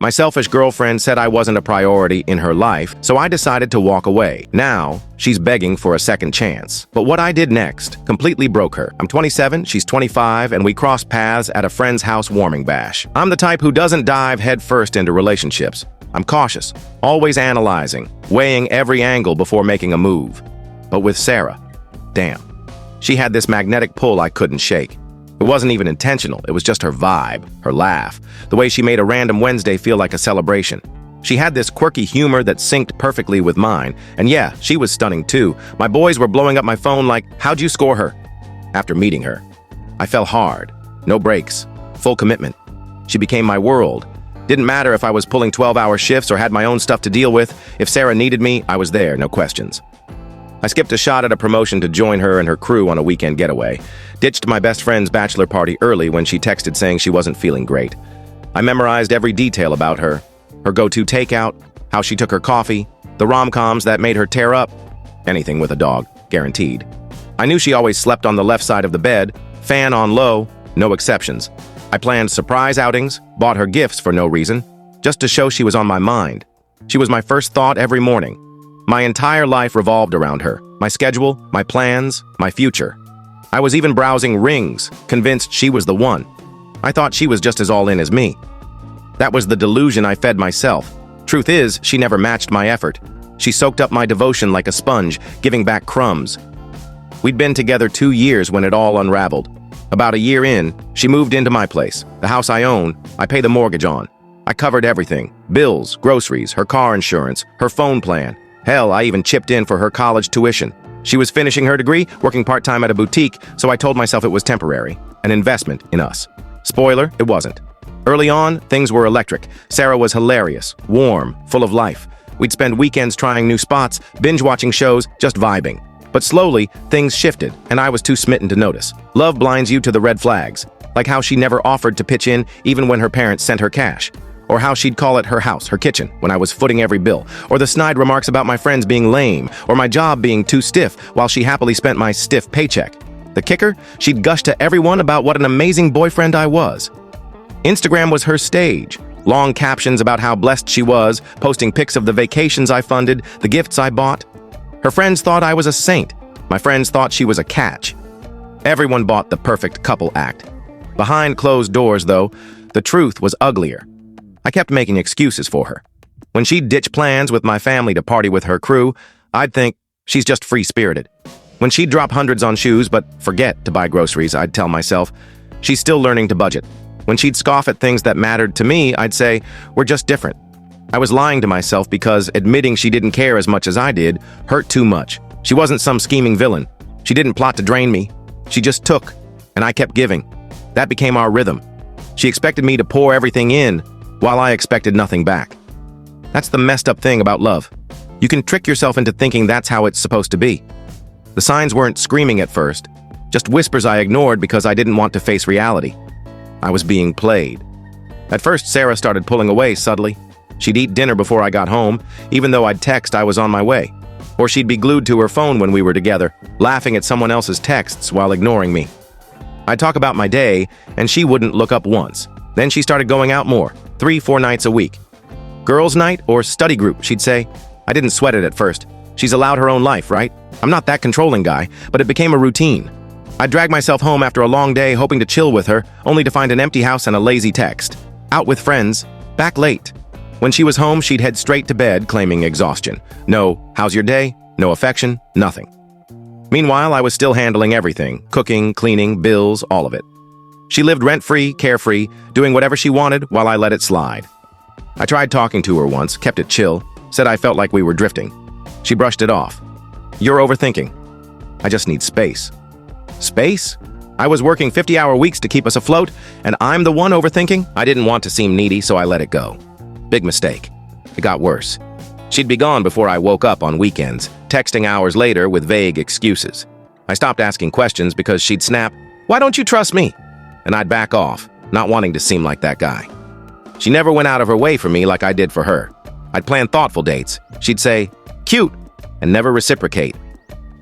My selfish girlfriend said I wasn't a priority in her life, so I decided to walk away. Now, she's begging for a second chance. But what I did next completely broke her. I'm 27, she's 25, and we crossed paths at a friend's house warming bash. I'm the type who doesn't dive headfirst into relationships. I'm cautious, always analyzing, weighing every angle before making a move. But with Sarah, damn, she had this magnetic pull I couldn't shake. It wasn't even intentional, it was just her vibe, her laugh, the way she made a random Wednesday feel like a celebration. She had this quirky humor that synced perfectly with mine, and yeah, she was stunning too. My boys were blowing up my phone like, "How'd you score her?" After meeting her, I fell hard, no breaks, full commitment. She became my world. Didn't matter if I was pulling 12-hour shifts or had my own stuff to deal with. If Sarah needed me, I was there, no questions. I skipped a shot at a promotion to join her and her crew on a weekend getaway. Ditched my best friend's bachelor party early when she texted saying she wasn't feeling great. I memorized every detail about her. Her go-to takeout, how she took her coffee, the rom-coms that made her tear up. Anything with a dog, guaranteed. I knew she always slept on the left side of the bed, fan on low, no exceptions. I planned surprise outings, bought her gifts for no reason, just to show she was on my mind. She was my first thought every morning. My entire life revolved around her, my schedule, my plans, my future. I was even browsing rings, convinced she was the one. I thought she was just as all in as me. That was the delusion I fed myself. Truth is, she never matched my effort. She soaked up my devotion like a sponge, giving back crumbs. We'd been together 2 years when it all unraveled. About a year in, she moved into my place, the house I own, I pay the mortgage on. I covered everything, bills, groceries, her car insurance, her phone plan. Hell, I even chipped in for her college tuition. She was finishing her degree, working part-time at a boutique, so I told myself it was temporary, an investment in us. Spoiler, it wasn't. Early on, things were electric. Sarah was hilarious, warm, full of life. We'd spend weekends trying new spots, binge-watching shows, just vibing. But slowly, things shifted, and I was too smitten to notice. Love blinds you to the red flags, like how she never offered to pitch in even when her parents sent her cash. Or how she'd call it her house, her kitchen, when I was footing every bill. Or the snide remarks about my friends being lame, or my job being too stiff, while she happily spent my stiff paycheck. The kicker? She'd gush to everyone about what an amazing boyfriend I was. Instagram was her stage. Long captions about how blessed she was, posting pics of the vacations I funded, the gifts I bought. Her friends thought I was a saint. My friends thought she was a catch. Everyone bought the perfect couple act. Behind closed doors, though, the truth was uglier. I kept making excuses for her. When she'd ditch plans with my family to party with her crew, I'd think, she's just free-spirited. When she'd drop hundreds on shoes but forget to buy groceries, I'd tell myself, she's still learning to budget. When she'd scoff at things that mattered to me, I'd say, we're just different. I was lying to myself because admitting she didn't care as much as I did hurt too much. She wasn't some scheming villain. She didn't plot to drain me. She just took, and I kept giving. That became our rhythm. She expected me to pour everything in, while I expected nothing back. That's the messed up thing about love. You can trick yourself into thinking that's how it's supposed to be. The signs weren't screaming at first, just whispers I ignored because I didn't want to face reality. I was being played. At first, Sarah started pulling away subtly. She'd eat dinner before I got home, even though I'd text I was on my way. Or she'd be glued to her phone when we were together, laughing at someone else's texts while ignoring me. I'd talk about my day, and she wouldn't look up once. Then she started going out more, 3-4 nights a week. Girls' night or study group, she'd say. I didn't sweat it at first. She's allowed her own life, right? I'm not that controlling guy, but it became a routine. I'd drag myself home after a long day hoping to chill with her, only to find an empty house and a lazy text. Out with friends, back late. When she was home, she'd head straight to bed, claiming exhaustion. No, how's your day? No affection, nothing. Meanwhile, I was still handling everything, cooking, cleaning, bills, all of it. She lived rent-free, carefree, doing whatever she wanted while I let it slide. I tried talking to her once, kept it chill, said I felt like we were drifting. She brushed it off. You're overthinking. I just need space. Space? I was working 50-hour weeks to keep us afloat, and I'm the one overthinking? I didn't want to seem needy, so I let it go. Big mistake. It got worse. She'd be gone before I woke up on weekends, texting hours later with vague excuses. I stopped asking questions because she'd snap, "Why don't you trust me?" And I'd back off, not wanting to seem like that guy. She never went out of her way for me like I did for her. I'd plan thoughtful dates. She'd say, "Cute," and never reciprocate.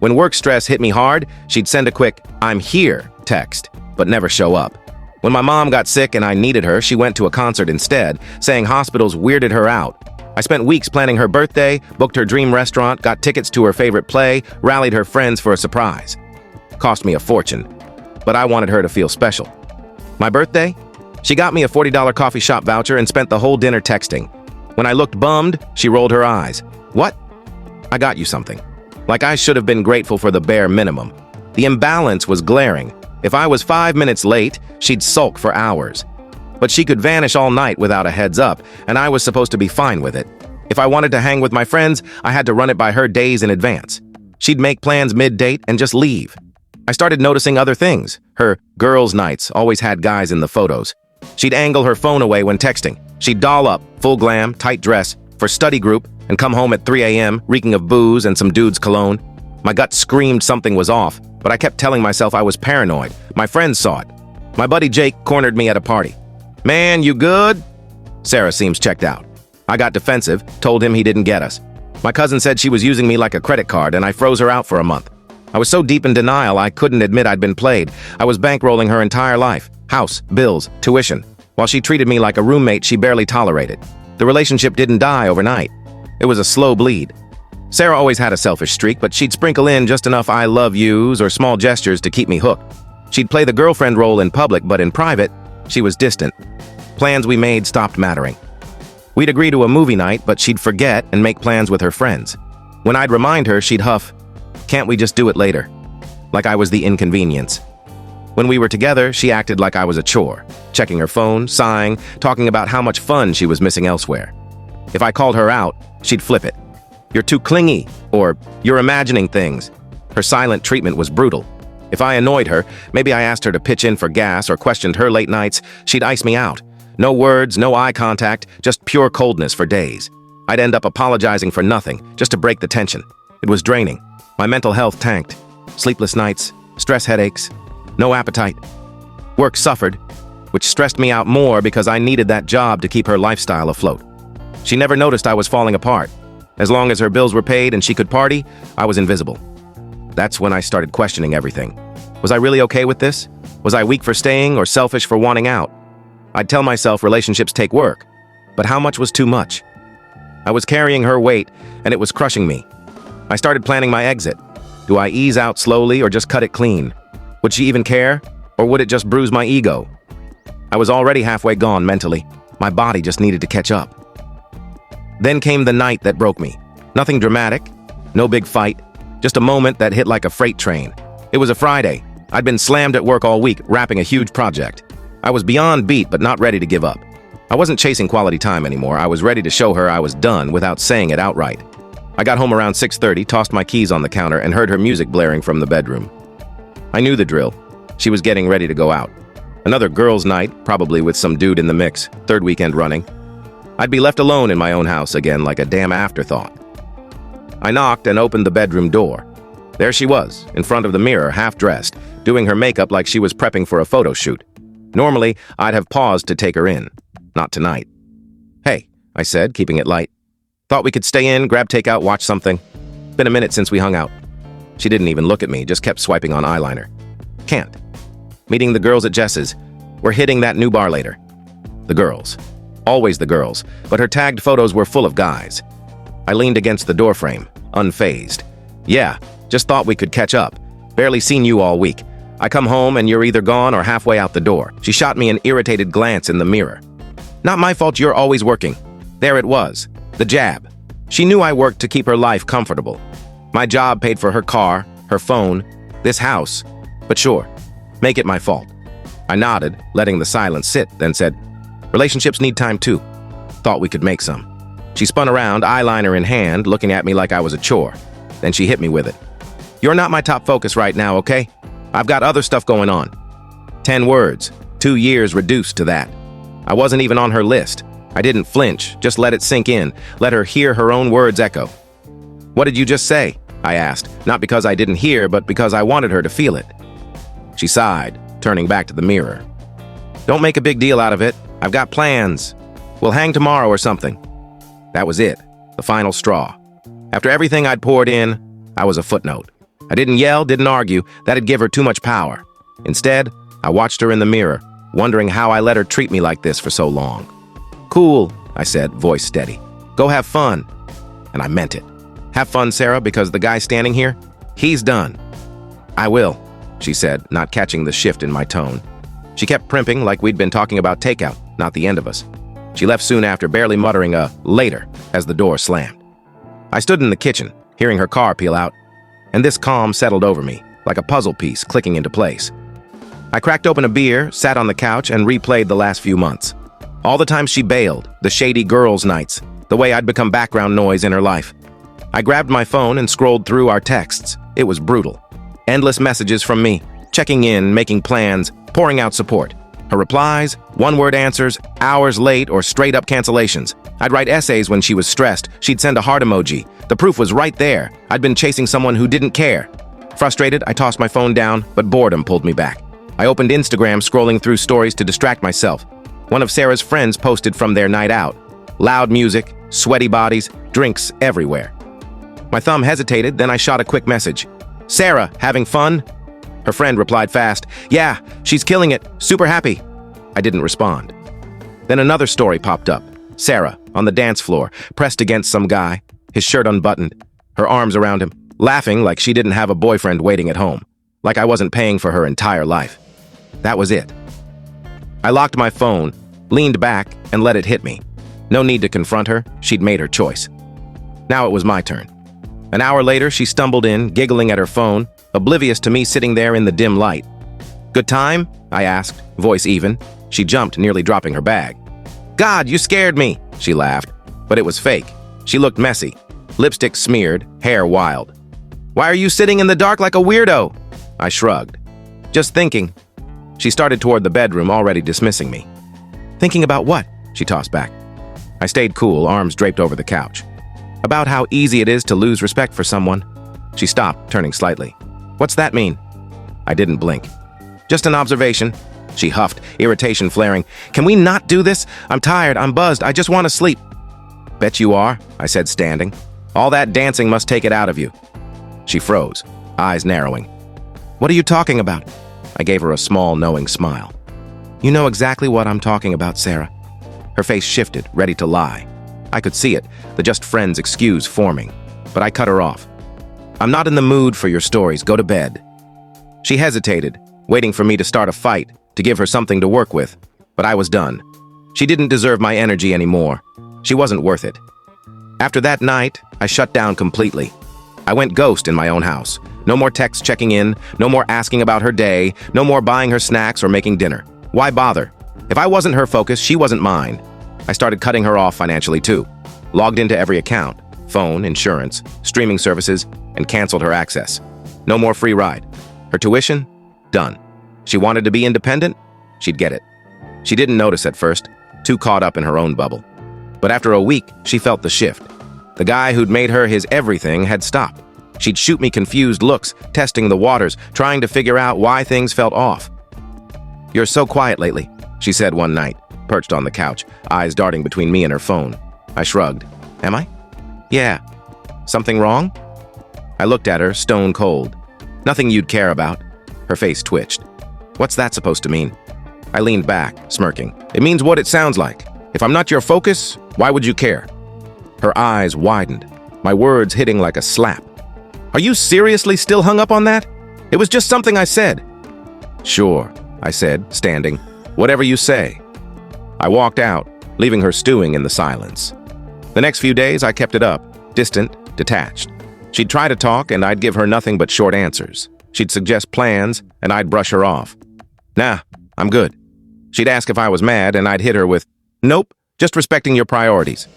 When work stress hit me hard, she'd send a quick, "I'm here" text, but never show up. When my mom got sick and I needed her, she went to a concert instead, saying hospitals weirded her out. I spent weeks planning her birthday, booked her dream restaurant, got tickets to her favorite play, rallied her friends for a surprise. Cost me a fortune, but I wanted her to feel special. My birthday? She got me a $40 coffee shop voucher and spent the whole dinner texting. When I looked bummed, she rolled her eyes. What? I got you something. Like I should have been grateful for the bare minimum. The imbalance was glaring. If I was 5 minutes late, she'd sulk for hours. But she could vanish all night without a heads up, and I was supposed to be fine with it. If I wanted to hang with my friends, I had to run it by her days in advance. She'd make plans mid-date and just leave. I started noticing other things. Her girls' nights always had guys in the photos. She'd angle her phone away when texting. She'd doll up, full glam, tight dress, for study group, and come home at 3 a.m., reeking of booze and some dude's cologne. My gut screamed something was off, but I kept telling myself I was paranoid. My friends saw it. My buddy Jake cornered me at a party. "Man, you good?" Sarah seems checked out. I got defensive, told him he didn't get us. My cousin said she was using me like a credit card, and I froze her out for a month. I was so deep in denial I couldn't admit I'd been played. I was bankrolling her entire life. House, bills, tuition. While she treated me like a roommate she barely tolerated. The relationship didn't die overnight. It was a slow bleed. Sarah always had a selfish streak, but she'd sprinkle in just enough I love yous or small gestures to keep me hooked. She'd play the girlfriend role in public, but in private, she was distant. Plans we made stopped mattering. We'd agree to a movie night, but she'd forget and make plans with her friends. When I'd remind her, she'd huff, "Can't we just do it later?" Like I was the inconvenience. When we were together, she acted like I was a chore, checking her phone, sighing, talking about how much fun she was missing elsewhere. If I called her out, she'd flip it. "You're too clingy," or "You're imagining things." Her silent treatment was brutal. If I annoyed her, maybe I asked her to pitch in for gas or questioned her late nights, she'd ice me out. No words, no eye contact, just pure coldness for days. I'd end up apologizing for nothing, just to break the tension. It was draining. My mental health tanked. Sleepless nights, stress headaches, no appetite. Work suffered, which stressed me out more because I needed that job to keep her lifestyle afloat. She never noticed I was falling apart. As long as her bills were paid and she could party, I was invisible. That's when I started questioning everything. Was I really okay with this? Was I weak for staying or selfish for wanting out? I'd tell myself relationships take work, but how much was too much? I was carrying her weight, and it was crushing me. I started planning my exit. Do I ease out slowly or just cut it clean? Would she even care, or would it just bruise my ego? I was already halfway gone mentally. My body just needed to catch up. Then came the night that broke me. Nothing dramatic, no big fight, just a moment that hit like a freight train. It was a Friday. I'd been slammed at work all week, wrapping a huge project. I was beyond beat, but not ready to give up. I wasn't chasing quality time anymore. I was ready to show her I was done without saying it outright. I got home around 6:30, tossed my keys on the counter, and heard her music blaring from the bedroom. I knew the drill. She was getting ready to go out. Another girls' night, probably with some dude in the mix, third weekend running. I'd be left alone in my own house again like a damn afterthought. I knocked and opened the bedroom door. There she was, in front of the mirror, half-dressed, doing her makeup like she was prepping for a photo shoot. Normally, I'd have paused to take her in. Not tonight. "Hey," I said, keeping it light. "Thought we could stay in, grab takeout, watch something. Been a minute since we hung out." She didn't even look at me, just kept swiping on eyeliner. "Can't. Meeting the girls at Jess's. We're hitting that new bar later." The girls. Always the girls, but her tagged photos were full of guys. I leaned against the doorframe, unfazed. "Yeah, just thought we could catch up. Barely seen you all week. I come home and you're either gone or halfway out the door." She shot me an irritated glance in the mirror. "Not my fault you're always working." There it was, the jab. She knew I worked to keep her life comfortable. My job paid for her car, her phone, this house. But sure, make it my fault. I nodded, letting the silence sit, then said, "Relationships need time too. Thought we could make some." She spun around, eyeliner in hand, looking at me like I was a chore. Then she hit me with it. "You're not my top focus right now, okay? I've got other stuff going on." 10 words, 2 years reduced to that. I wasn't even on her list. I didn't flinch, just let it sink in, let her hear her own words echo. "What did you just say?" I asked, not because I didn't hear, but because I wanted her to feel it. She sighed, turning back to the mirror. "Don't make a big deal out of it. I've got plans. We'll hang tomorrow or something." That was it, the final straw. After everything I'd poured in, I was a footnote. I didn't yell, didn't argue. That'd give her too much power. Instead, I watched her in the mirror, wondering how I let her treat me like this for so long. "Cool," I said, voice steady. "Go have fun." And I meant it. "Have fun, Sarah, because the guy standing here, he's done." "I will," she said, not catching the shift in my tone. She kept primping like we'd been talking about takeout, not the end of us. She left soon after, barely muttering a "later" as the door slammed. I stood in the kitchen, hearing her car peel out, and this calm settled over me, like a puzzle piece clicking into place. I cracked open a beer, sat on the couch, and replayed the last few months. All the times she bailed, the shady girls' nights, the way I'd become background noise in her life. I grabbed my phone and scrolled through our texts. It was brutal. Endless messages from me, checking in, making plans, pouring out support. Her replies, one-word answers, hours late or straight-up cancellations. I'd write essays when she was stressed. She'd send a heart emoji. The proof was right there. I'd been chasing someone who didn't care. Frustrated, I tossed my phone down, but boredom pulled me back. I opened Instagram, scrolling through stories to distract myself. One of Sarah's friends posted from their night out. Loud music, sweaty bodies, drinks everywhere. My thumb hesitated, then I shot a quick message. "Sarah, having fun?" Her friend replied fast, "Yeah, she's killing it, super happy." I didn't respond. Then another story popped up. Sarah, on the dance floor, pressed against some guy, his shirt unbuttoned, her arms around him, laughing like she didn't have a boyfriend waiting at home, like I wasn't paying for her entire life. That was it. I locked my phone, leaned back, and let it hit me. No need to confront her, she'd made her choice. Now it was my turn. An hour later, she stumbled in, giggling at her phone, oblivious to me sitting there in the dim light. "Good time?" I asked, voice even. She jumped, nearly dropping her bag. "God, you scared me," she laughed. But it was fake. She looked messy, lipstick smeared, hair wild. "Why are you sitting in the dark like a weirdo?" I shrugged. "Just thinking." She started toward the bedroom, already dismissing me. "Thinking about what?" she tossed back. I stayed cool, arms draped over the couch. "About how easy it is to lose respect for someone." She stopped, turning slightly. "What's that mean?" I didn't blink. "Just an observation." She huffed, irritation flaring. "Can we not do this? I'm tired, I'm buzzed, I just want to sleep." "Bet you are," I said, standing. "All that dancing must take it out of you." She froze, eyes narrowing. "What are you talking about?" I gave her a small, knowing smile. "You know exactly what I'm talking about, Sarah." Her face shifted, ready to lie. I could see it, the just friends excuse forming. But I cut her off. "I'm not in the mood for your stories. Go to bed." She hesitated, waiting for me to start a fight, to give her something to work with. But I was done. She didn't deserve my energy anymore. She wasn't worth it. After that night, I shut down completely. I went ghost in my own house. No more text checking in, no more asking about her day, no more buying her snacks or making dinner. Why bother? If I wasn't her focus, she wasn't mine. I started cutting her off financially too. Logged into every account, phone, insurance, streaming services, and canceled her access. No more free ride. Her tuition? Done. She wanted to be independent? She'd get it. She didn't notice at first, too caught up in her own bubble. But after a week, she felt the shift. The guy who'd made her his everything had stopped. She'd shoot me confused looks, testing the waters, trying to figure out why things felt off. "You're so quiet lately," she said one night, perched on the couch, eyes darting between me and her phone. I shrugged. "Am I?" "Yeah." "Something wrong?" I looked at her, stone cold. "Nothing you'd care about." Her face twitched. "What's that supposed to mean?" I leaned back, smirking. "It means what it sounds like. If I'm not your focus, why would you care?" Her eyes widened, my words hitting like a slap. "Are you seriously still hung up on that? It was just something I said." "Sure," I said, standing. "Whatever you say." I walked out, leaving her stewing in the silence. The next few days, I kept it up, distant, detached. She'd try to talk, and I'd give her nothing but short answers. She'd suggest plans, and I'd brush her off. "Nah, I'm good." She'd ask if I was mad, and I'd hit her with, "Nope, just respecting your priorities."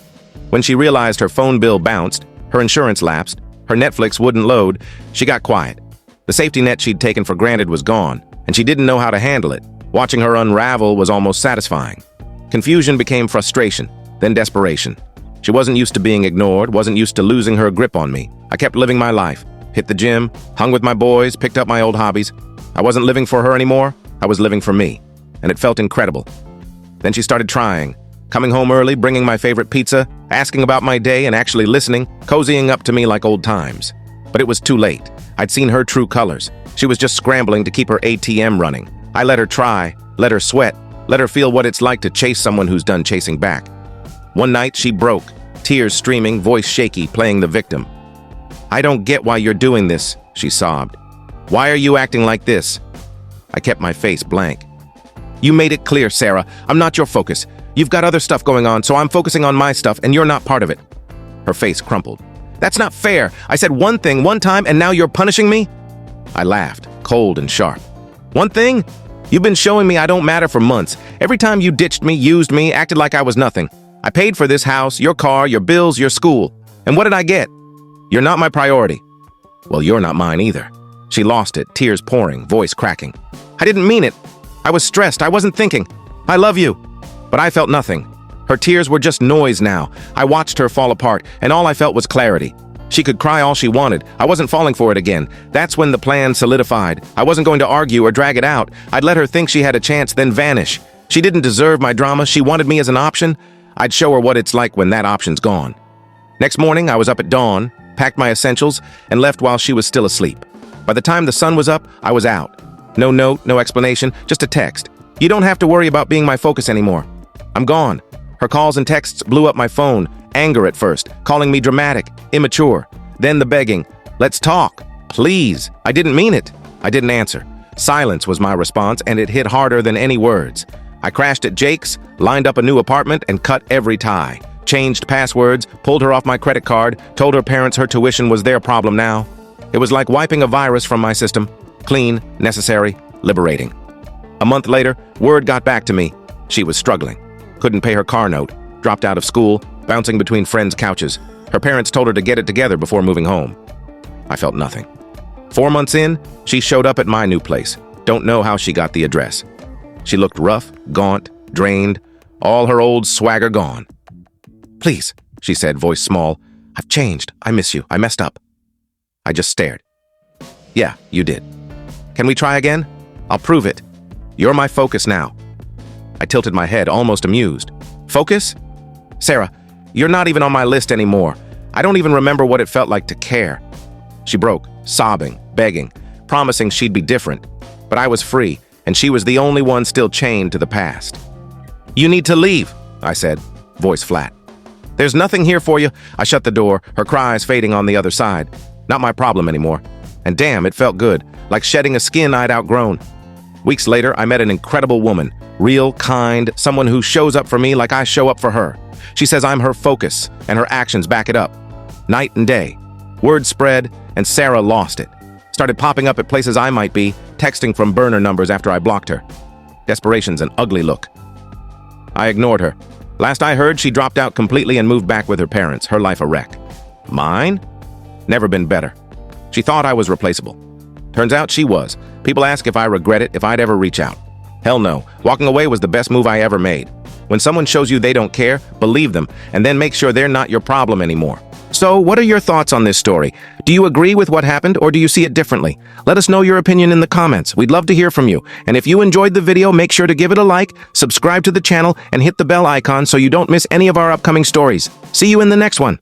When she realized her phone bill bounced, her insurance lapsed, her Netflix wouldn't load, she got quiet. The safety net she'd taken for granted was gone, and she didn't know how to handle it. Watching her unravel was almost satisfying. Confusion became frustration, then desperation. She wasn't used to being ignored, wasn't used to losing her grip on me. I kept living my life, hit the gym, hung with my boys, picked up my old hobbies. I wasn't living for her anymore, I was living for me, and it felt incredible. Then she started trying, coming home early, bringing my favorite pizza, asking about my day and actually listening, cozying up to me like old times. But it was too late. I'd seen her true colors. She was just scrambling to keep her ATM running. I let her try, let her sweat, Let her feel what it's like to chase someone who's done chasing back. One night, she broke, tears streaming, voice shaky, playing the victim. "I don't get why you're doing this," she sobbed. "Why are you acting like this?" I kept my face blank. "You made it clear, Sarah. I'm not your focus. You've got other stuff going on, so I'm focusing on my stuff, and you're not part of it." Her face crumpled. "That's not fair. I said one thing one time, and now you're punishing me?" I laughed, cold and sharp. "One thing? You've been showing me I don't matter for months. Every time you ditched me, used me, acted like I was nothing. I paid for this house, your car, your bills, your school. And what did I get? You're not my priority." "Well, you're not mine either." She lost it, tears pouring, voice cracking. "I didn't mean it. I was stressed. I wasn't thinking. I love you." But I felt nothing. Her tears were just noise now. I watched her fall apart, and all I felt was clarity. She could cry all she wanted. I wasn't falling for it again. That's when the plan solidified. I wasn't going to argue or drag it out. I'd let her think she had a chance, then vanish. She didn't deserve my drama. She wanted me as an option. I'd show her what it's like when that option's gone. Next morning, I was up at dawn, packed my essentials, and left while she was still asleep. By the time the sun was up, I was out. No note, no explanation, just a text. "You don't have to worry about being my focus anymore. I'm gone." Her calls and texts blew up my phone. Anger at first, calling me dramatic, immature. Then the begging, "Let's talk, please." I didn't mean it. I didn't answer. Silence was my response, and it hit harder than any words. I crashed at Jake's, lined up a new apartment, and cut every tie. Changed passwords, pulled her off my credit card, told her parents her tuition was their problem now. It was like wiping a virus from my system. Clean, necessary, liberating. A month later, word got back to me. She was struggling. Couldn't pay her car note. Dropped out of school, bouncing between friends' couches. Her parents told her to get it together before moving home. I felt nothing. 4 months in, she showed up at my new place. Don't know how she got the address. She looked rough, gaunt, drained, all her old swagger gone. "Please," she said, voice small. "I've changed. I miss you. I messed up." I just stared. "Yeah, you did. Can we try again? I'll prove it. You're my focus now." I tilted my head, almost amused. "Focus? Sarah, you're not even on my list anymore. I don't even remember what it felt like to care." She broke, sobbing, begging, promising she'd be different. But I was free, and she was the only one still chained to the past. "You need to leave," I said, voice flat. "There's nothing here for you." I shut the door, her cries fading on the other side. Not my problem anymore. And damn, it felt good, like shedding a skin I'd outgrown. Weeks later, I met an incredible woman, real, kind, someone who shows up for me like I show up for her. She says I'm her focus, and her actions back it up. Night and day. Word spread, and Sarah lost it. Started popping up at places I might be, texting from burner numbers after I blocked her. Desperation's an ugly look. I ignored her. Last I heard, she dropped out completely and moved back with her parents, her life a wreck. Mine? Never been better. She thought I was replaceable. Turns out she was. People ask if I regret it, if I'd ever reach out. Hell no. Walking away was the best move I ever made. When someone shows you they don't care, believe them, and then make sure they're not your problem anymore. So, what are your thoughts on this story? Do you agree with what happened, or do you see it differently? Let us know your opinion in the comments. We'd love to hear from you. And if you enjoyed the video, make sure to give it a like, subscribe to the channel, and hit the bell icon so you don't miss any of our upcoming stories. See you in the next one.